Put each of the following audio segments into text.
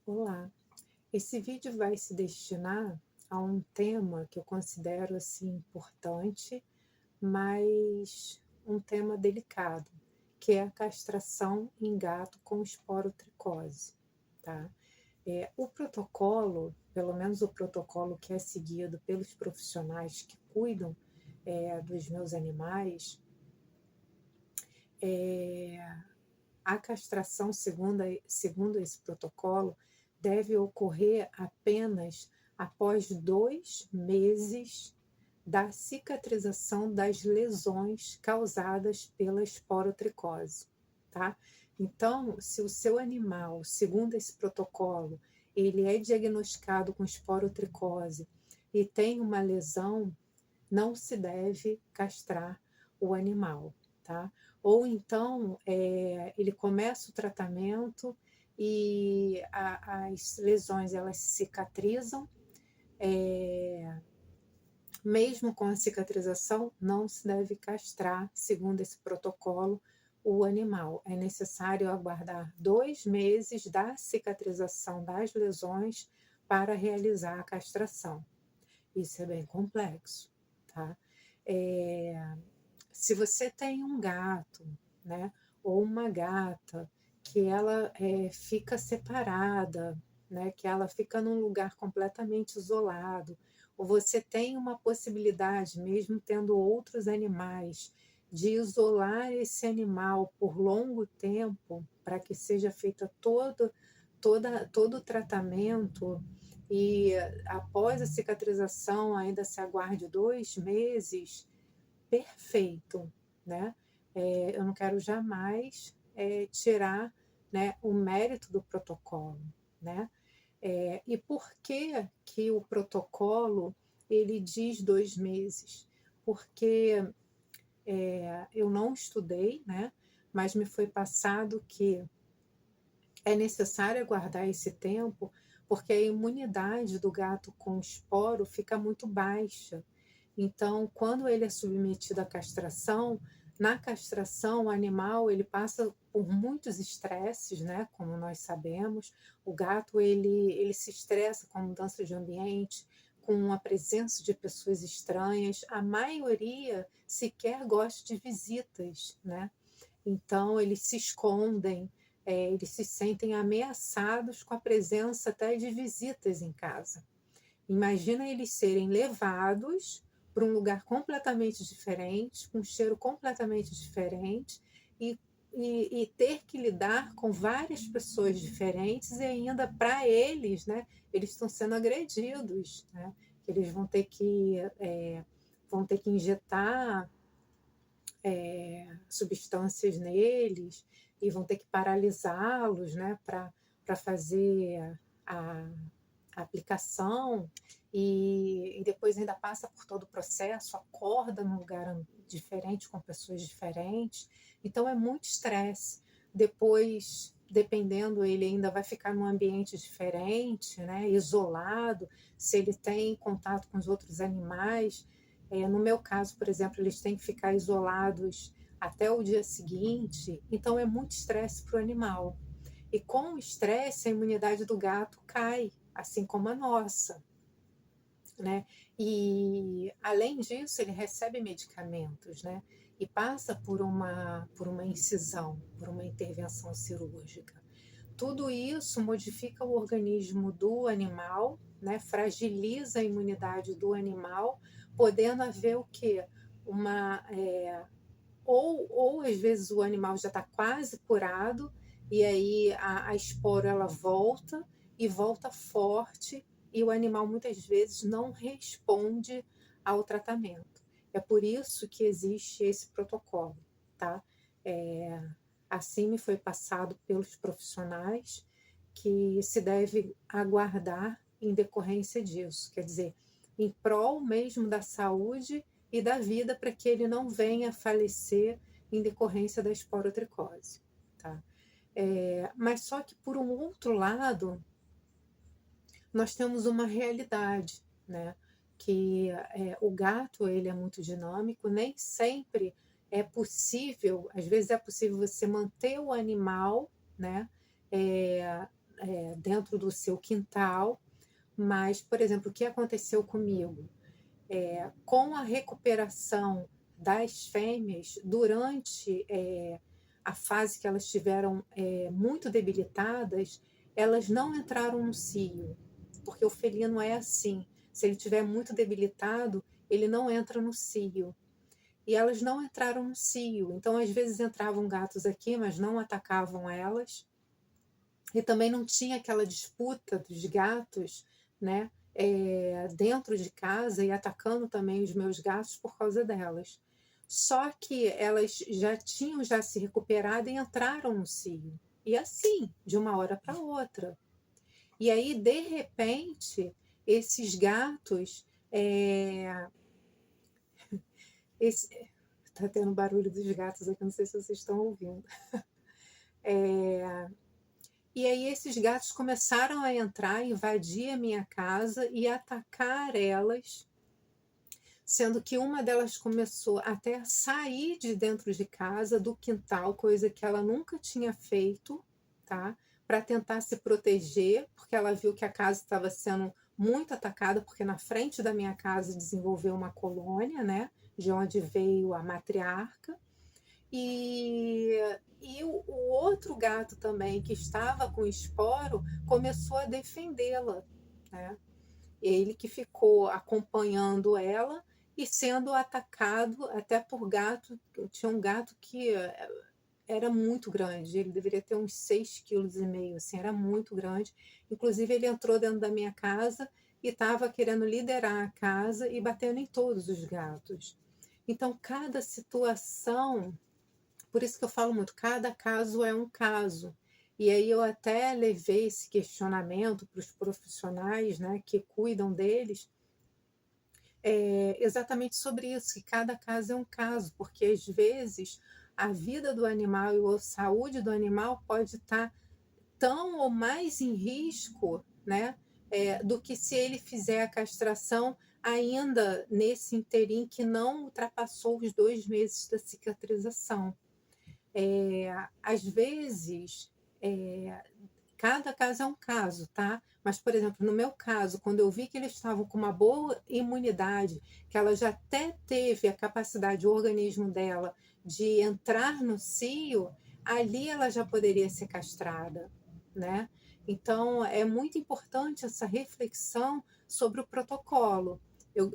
Olá, esse vídeo vai se destinar a um tema que eu considero assim importante, mas um tema delicado, que é a castração em gato com esporotricose, tá? O protocolo, pelo menos o protocolo que é seguido pelos profissionais que cuidam dos meus animais, é, a castração, segundo esse protocolo, deve ocorrer apenas após 2 meses da cicatrização das lesões causadas pela esporotricose, tá? Então, se o seu animal, segundo esse protocolo, ele é diagnosticado com esporotricose e tem uma lesão, não se deve castrar o animal, tá? Ou então ele começa o tratamento e as lesões elas cicatrizam, mesmo com a cicatrização, não se deve castrar, segundo esse protocolo, o animal. É necessário aguardar 2 meses da cicatrização das lesões para realizar a castração. Isso é bem complexo, tá? É, Se você tem um gato, né, ou uma gata, que ela fica separada, né, que ela fica num lugar completamente isolado, ou você tem uma possibilidade, mesmo tendo outros animais, de isolar esse animal por longo tempo, para que seja feita todo o tratamento e após a cicatrização ainda se aguarde 2 meses, perfeito, né? Eu não quero jamais tirar, né, o mérito do protocolo, né? E por que que o protocolo ele diz 2 meses? Porque eu não estudei, né? Mas me foi passado que é necessário aguardar esse tempo, porque a imunidade do gato com esporo fica muito baixa. Então, quando ele é submetido à castração, na castração, o animal ele passa por muitos estresses, né? Como nós sabemos, o gato ele se estressa com a mudança de ambiente, com a presença de pessoas estranhas. A maioria sequer gosta de visitas, né? Então, eles se escondem, eles se sentem ameaçados com a presença até de visitas em casa. Imagina eles serem levados para um lugar completamente diferente, com um cheiro completamente diferente, e, e ter que lidar com várias pessoas diferentes, e ainda para eles, né, eles estão sendo agredidos, né? Eles vão ter que injetar substâncias neles e vão ter que paralisá-los, né, para fazer a aplicação e depois ainda passa por todo o processo, acorda num lugar diferente, com pessoas diferentes. Então é muito estresse. Depois, dependendo, ele ainda vai ficar num ambiente diferente, né, isolado, se ele tem contato com os outros animais. No meu caso, por exemplo, eles têm que ficar isolados até o dia seguinte, então é muito estresse para o animal. E com o estresse, a imunidade do gato cai, assim como a nossa, né? E além disso, ele recebe medicamentos, né? E passa por uma incisão, por uma intervenção cirúrgica. Tudo isso modifica o organismo do animal, né? Fragiliza a imunidade do animal, podendo haver o quê? Uma, ou às vezes o animal já está quase curado, e aí a espora ela volta e volta forte, e o animal muitas vezes não responde ao tratamento. É por isso que existe esse protocolo, tá? É, assim me foi passado pelos profissionais que se deve aguardar em decorrência disso, quer dizer, em prol mesmo da saúde e da vida, para que ele não venha a falecer em decorrência da esporotricose, tá? Mas só que, por um outro lado, nós temos uma realidade, né? Que o gato ele é muito dinâmico, nem sempre é possível, às vezes é possível você manter o animal, né? dentro do seu quintal, mas, por exemplo, o que aconteceu comigo? Com a recuperação das fêmeas, durante a fase que elas estiveram muito debilitadas, elas não entraram no cio, porque o felino é assim, se ele estiver muito debilitado, ele não entra no cio. E elas não entraram no cio, então às vezes entravam gatos aqui, mas não atacavam elas. E também não tinha aquela disputa dos gatos, né, dentro de casa e atacando também os meus gatos por causa delas. Só que elas já tinham se recuperado e entraram no cio. E assim, de uma hora para outra. E aí, de repente, esses gatos. Tá tendo barulho dos gatos aqui, não sei se vocês estão ouvindo. E aí esses gatos começaram a entrar, invadir a minha casa e atacar elas, sendo que uma delas começou até a sair de dentro de casa, do quintal, coisa que ela nunca tinha feito, tá? Para tentar se proteger, porque ela viu que a casa estava sendo muito atacada, porque na frente da minha casa desenvolveu uma colônia, né? De onde veio a matriarca. E o outro gato também, que estava com esporo, começou a defendê-la, né? Ele que ficou acompanhando ela e sendo atacado até por gato. Tinha um gato que era muito grande, ele deveria ter uns 6,5 kg, assim, era muito grande. Inclusive, ele entrou dentro da minha casa e estava querendo liderar a casa e batendo em todos os gatos. Então, cada situação, por isso que eu falo muito, cada caso é um caso. E aí eu até levei esse questionamento para os profissionais, né, que cuidam deles, exatamente sobre isso, que cada caso é um caso, porque às vezes a vida do animal e a saúde do animal pode estar tão ou mais em risco, né, do que se ele fizer a castração ainda nesse interim que não ultrapassou os 2 meses da cicatrização. Às vezes, cada caso é um caso, tá? Mas, por exemplo, no meu caso, quando eu vi que eles estavam com uma boa imunidade, que ela já até teve a capacidade, o organismo dela, de entrar no cio, ali ela já poderia ser castrada, né? Então, é muito importante essa reflexão sobre o protocolo. Eu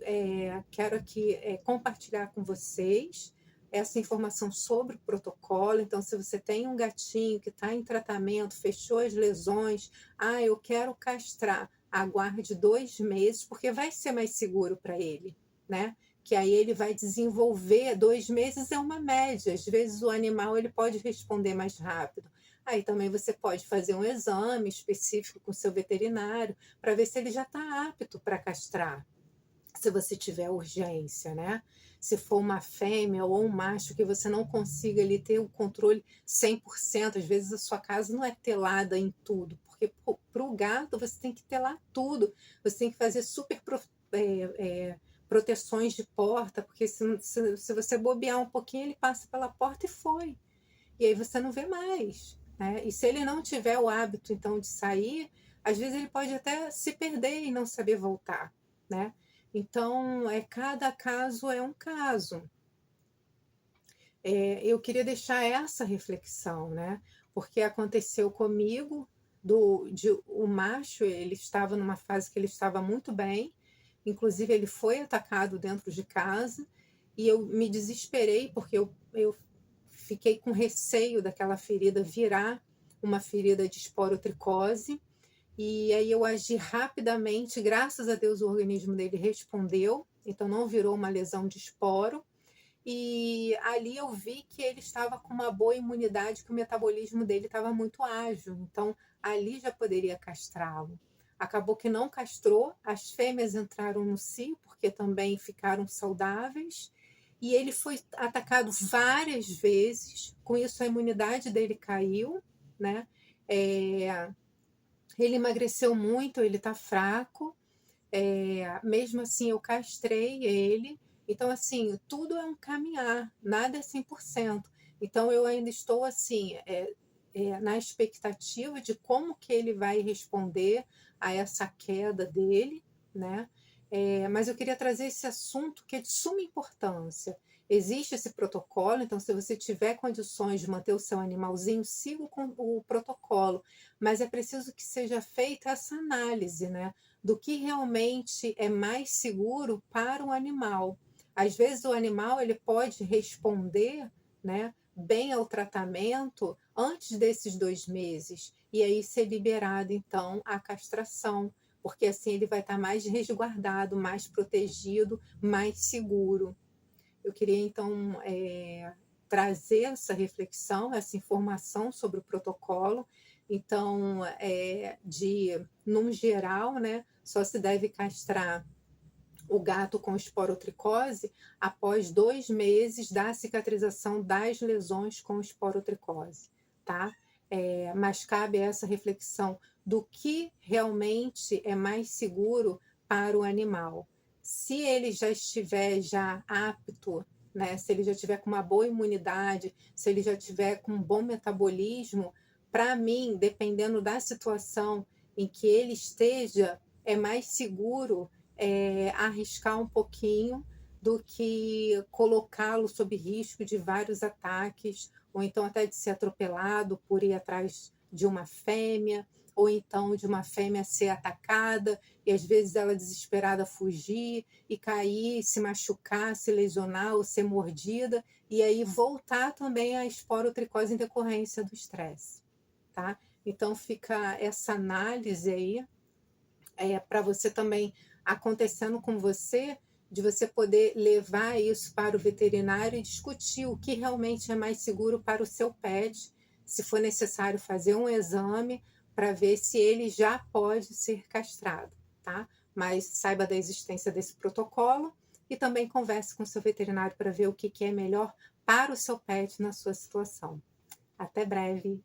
quero aqui compartilhar com vocês essa informação sobre o protocolo. Então, se você tem um gatinho que está em tratamento, fechou as lesões, eu quero castrar, aguarde 2 meses, porque vai ser mais seguro para ele, né? Que aí ele vai desenvolver, 2 meses é uma média, às vezes o animal ele pode responder mais rápido. Aí também você pode fazer um exame específico com o seu veterinário para ver se ele já está apto para castrar, se você tiver urgência, né? Se for uma fêmea ou um macho que você não consiga ali ter o controle 100%, às vezes a sua casa não é telada em tudo, porque para o gato você tem que telar tudo, você tem que fazer super proteções de porta, porque se você bobear um pouquinho, ele passa pela porta e foi. E aí você não vê mais, né? E se ele não tiver o hábito, então, de sair, às vezes ele pode até se perder e não saber voltar, né? Então, cada caso é um caso. Eu queria deixar essa reflexão, né? Porque aconteceu comigo, o macho, ele estava numa fase que ele estava muito bem, inclusive ele foi atacado dentro de casa, e eu me desesperei, porque eu fiquei com receio daquela ferida virar uma ferida de esporotricose, e aí eu agi rapidamente, graças a Deus o organismo dele respondeu, então não virou uma lesão de esporo. E ali eu vi que ele estava com uma boa imunidade, que o metabolismo dele estava muito ágil, então ali já poderia castrá-lo. Acabou que não castrou, as fêmeas entraram no cio, porque também ficaram saudáveis, e ele foi atacado várias vezes, com isso a imunidade dele caiu, né? Ele emagreceu muito, ele está fraco, mesmo assim eu castrei ele. Então, assim, tudo é um caminhar, nada é 100%. Então, eu ainda estou, assim, na expectativa de como que ele vai responder a essa queda dele, né? Mas eu queria trazer esse assunto que é de suma importância. Existe esse protocolo, então se você tiver condições de manter o seu animalzinho, siga o protocolo, mas é preciso que seja feita essa análise, né, do que realmente é mais seguro para o animal. Às vezes o animal ele pode responder, né, bem ao tratamento antes desses 2 meses, e aí ser liberado então a castração, porque assim ele vai estar mais resguardado, mais protegido, mais seguro. Eu queria então trazer essa reflexão, essa informação sobre o protocolo. Então, num geral, né, só se deve castrar o gato com esporotricose após 2 meses da cicatrização das lesões com esporotricose, tá? Mas cabe essa reflexão do que realmente é mais seguro para o animal. Se ele já estiver apto, né, se ele já tiver com uma boa imunidade, se ele já tiver com um bom metabolismo, para mim, dependendo da situação em que ele esteja, é mais seguro arriscar um pouquinho do que colocá-lo sob risco de vários ataques, ou então até de ser atropelado por ir atrás de uma fêmea, ou então de uma fêmea ser atacada e às vezes ela desesperada fugir e cair, se machucar, se lesionar ou ser mordida, e aí voltar também à esporotricose em decorrência do estresse, tá? Então fica essa análise aí para você também acontecendo com você, de você poder levar isso para o veterinário e discutir o que realmente é mais seguro para o seu pet, se for necessário fazer um exame para ver se ele já pode ser castrado, tá? Mas saiba da existência desse protocolo e também converse com o seu veterinário para ver o que é melhor para o seu pet na sua situação. Até breve!